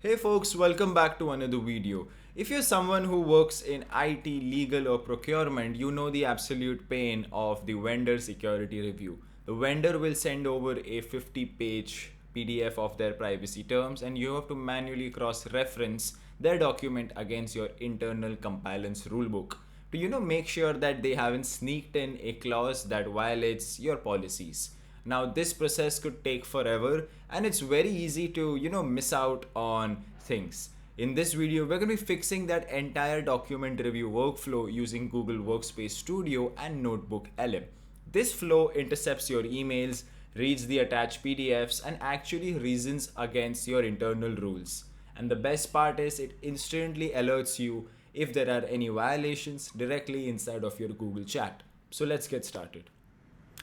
Hey folks, welcome back to another video. If you're someone who works in IT, legal or procurement, you know the absolute pain of the vendor security review. The vendor will send over a 50-page PDF of their privacy terms and you have to manually cross-reference their document against your internal compliance rulebook to make sure that they haven't sneaked in a clause that violates your policies. Now this process could take forever and it's very easy to miss out on things. In this video we're going to be fixing that entire document review workflow using Google Workspace Studio and NotebookLM. This flow intercepts your emails, reads the attached PDFs and actually reasons against your internal rules. And the best part is it instantly alerts you if there are any violations directly inside of your Google chat. So let's get started.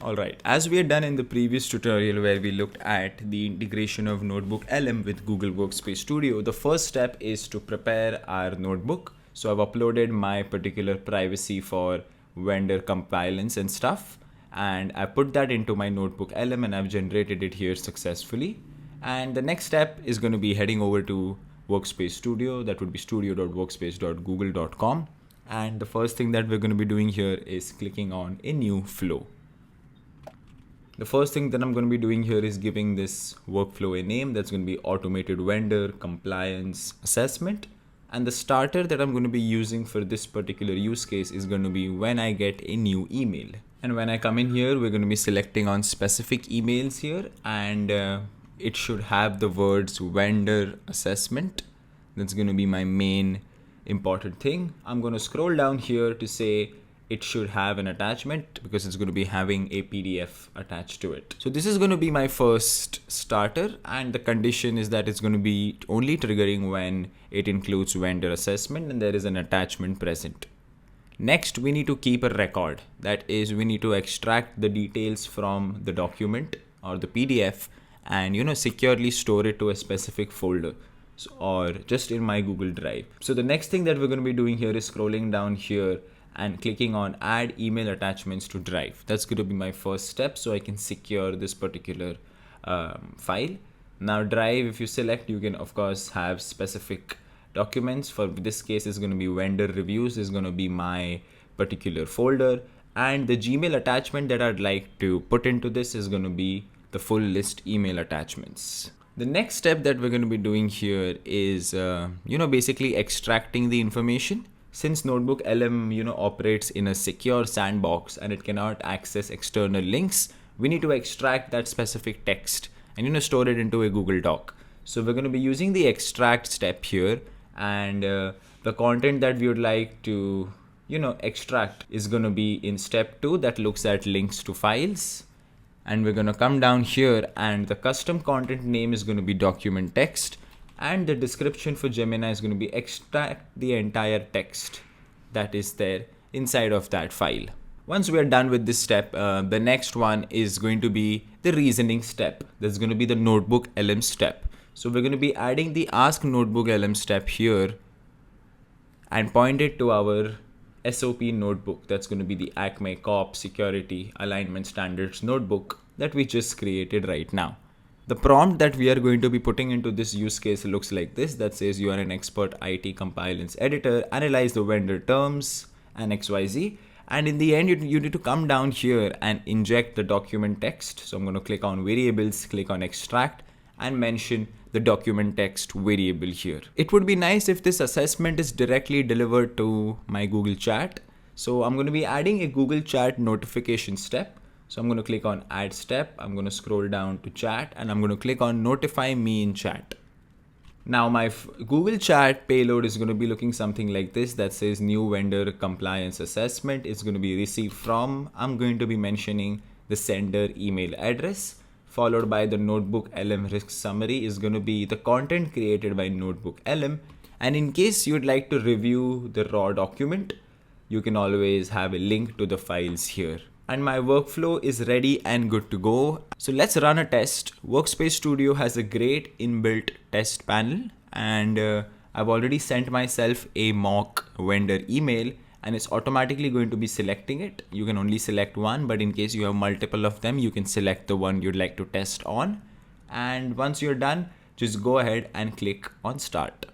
Alright, as we had done in the previous tutorial where we looked at the integration of NotebookLM with Google Workspace Studio, the first step is to prepare our notebook. So I've uploaded my particular privacy for vendor compliance and stuff, and I put that into my NotebookLM and I've generated it here successfully. And the next step is going to be heading over to Workspace Studio, that would be studio.workspace.google.com. And the first thing that we're going to be doing here is clicking on a new flow. The first thing that I'm going to be doing here is giving this workflow a name that's going to be automated vendor compliance assessment. And the starter that I'm going to be using for this particular use case is going to be when I get a new email. And when I come in here, we're going to be selecting on specific emails here, and it should have the words vendor assessment. That's going to be my main important thing. I'm going to scroll down here to say it should have an attachment because it's going to be having a PDF attached to it. So this is going to be my first starter, and the condition is that it's going to be only triggering when it includes vendor assessment and there is an attachment present. Next, we need to keep a record. That is, we need to extract the details from the document or the PDF and securely store it to a specific folder or just in my Google Drive. So the next thing that we're going to be doing here is scrolling down here and clicking on add email attachments to Drive. That's going to be my first step so I can secure this particular file. Now Drive, if you select, you can of course have specific documents. For this case is going to be vendor reviews, is going to be my particular folder, and the Gmail attachment that I'd like to put into this is going to be the full list email attachments. The next step that we're going to be doing here is basically extracting the information. Since NotebookLM operates in a secure sandbox and it cannot access external links, we need to extract that specific text and store it into a Google Doc. So we're going to be using the extract step here, and the content that we would like to extract is going to be in step 2 that looks at links to files. And we're going to come down here and the custom content name is going to be document text. And the description for Gemini is going to be extract the entire text that is there inside of that file. Once we are done with this step, the next one is going to be the reasoning step. That's going to be the NotebookLM step. So we're going to be adding the Ask NotebookLM step here and point it to our SOP notebook. That's going to be the Acme COP Security Alignment Standards notebook that we just created right now. The prompt that we are going to be putting into this use case looks like this, that says you are an expert IT compliance editor, analyze the vendor terms and XYZ. And in the end, you need to come down here and inject the document text. So I'm going to click on variables, click on extract and mention the document text variable here. It would be nice if this assessment is directly delivered to my Google chat. So I'm going to be adding a Google chat notification step. So I'm going to click on add step, I'm going to scroll down to chat and I'm going to click on notify me in chat. Now my Google chat payload is going to be looking something like this, that says new vendor compliance assessment is going to be received from, I'm going to be mentioning the sender email address, followed by the NotebookLM risk summary is going to be the content created by NotebookLM. And in case you'd like to review the raw document, you can always have a link to the files here. And my workflow is ready and good to go. So let's run a test. Workspace Studio has a great inbuilt test panel, and I've already sent myself a mock vendor email and it's automatically going to be selecting it. You can only select one, but in case you have multiple of them, you can select the one you'd like to test on. And once you're done, just go ahead and click on start.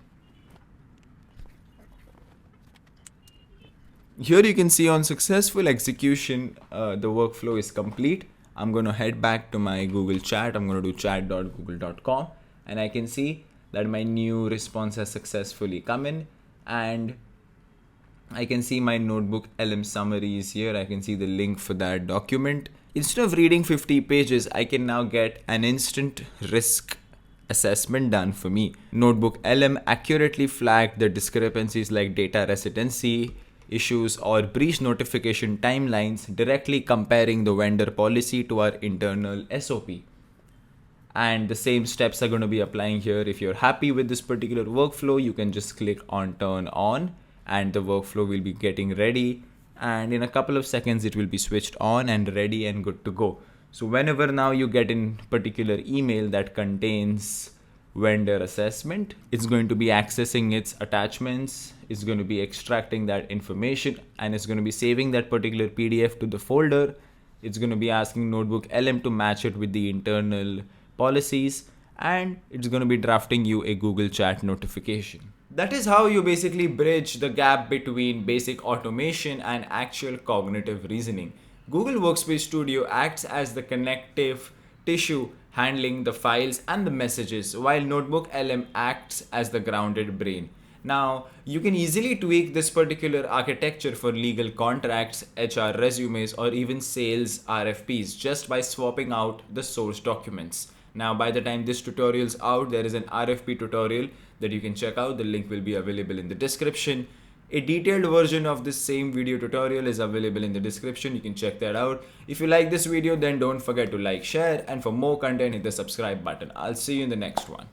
Here you can see on successful execution, the workflow is complete. I'm going to head back to my Google chat. I'm going to do chat.google.com and I can see that my new response has successfully come in, and I can see my NotebookLM summary is here. I can see the link for that document. Instead of reading 50 pages, I can now get an instant risk assessment done for me. NotebookLM accurately flagged the discrepancies like data residency issues or breach notification timelines, directly comparing the vendor policy to our internal SOP. And the same steps are going to be applying here. If you're happy with this particular workflow, you can just click on turn on and the workflow will be getting ready. And in a couple of seconds, it will be switched on and ready and good to go. So whenever now you get in particular email that contains vendor assessment, it's going to be accessing its attachments, it's going to be extracting that information, and it's going to be saving that particular PDF to the folder. It's going to be asking NotebookLM to match it with the internal policies, and it's going to be drafting you a Google Chat notification. That is how you basically bridge the gap between basic automation and actual cognitive reasoning. Google Workspace Studio acts as the connective tissue handling the files and the messages, while NotebookLM acts as the grounded brain. Now, you can easily tweak this particular architecture for legal contracts, HR resumes, or even sales RFPs just by swapping out the source documents. Now, by the time this tutorial is out, there is an RFP tutorial that you can check out. The link will be available in the description. A detailed version of this same video tutorial is available in the description. You can check that out. If you like this video, then don't forget to like, share, and for more content, hit the subscribe button. I'll see you in the next one.